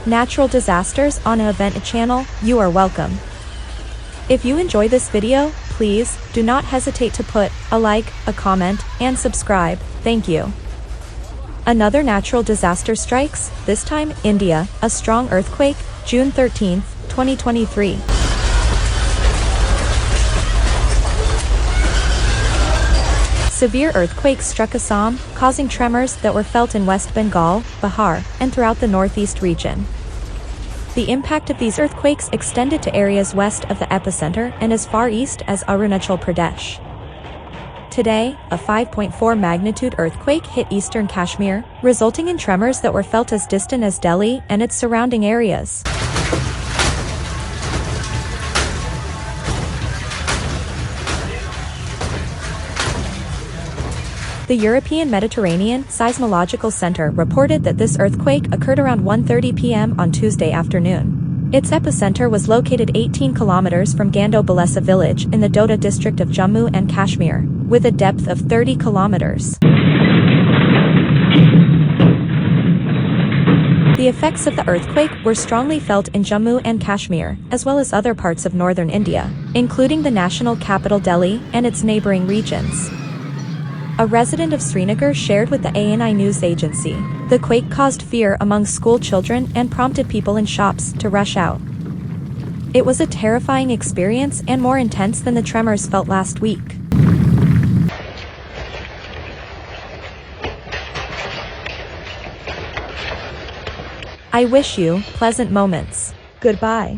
Natural disasters on an event channel, you are welcome. If you enjoy this video, please do not hesitate to put a like, a comment, and subscribe. Thank you. Another natural disaster strikes, this time India, a strong earthquake, June 13, 2023. Severe earthquakes struck Assam, causing tremors that were felt in West Bengal, Bihar, and throughout the northeast region. The impact of these earthquakes extended to areas west of the epicenter and as far east as Arunachal, Pradesh. Today, a 5.4 magnitude earthquake hit eastern Kashmir, resulting in tremors that were felt as distant as Delhi and its surrounding areas. The European Mediterranean Seismological Center reported that this earthquake occurred around 1:30 p.m. on Tuesday afternoon. Its epicenter was located 18 kilometers from Gandoh Bhalessa village in the Doda district of Jammu and Kashmir, with a depth of 30 kilometers. The effects of the earthquake were strongly felt in Jammu and Kashmir, as well as other parts of northern India, including the national capital Delhi and its neighboring regions. A resident of Srinagar shared with the ANI news agency, "The quake caused fear among school children and prompted people in shops to rush out. It was a terrifying experience and more intense than the tremors felt last week." I wish you pleasant moments. Goodbye.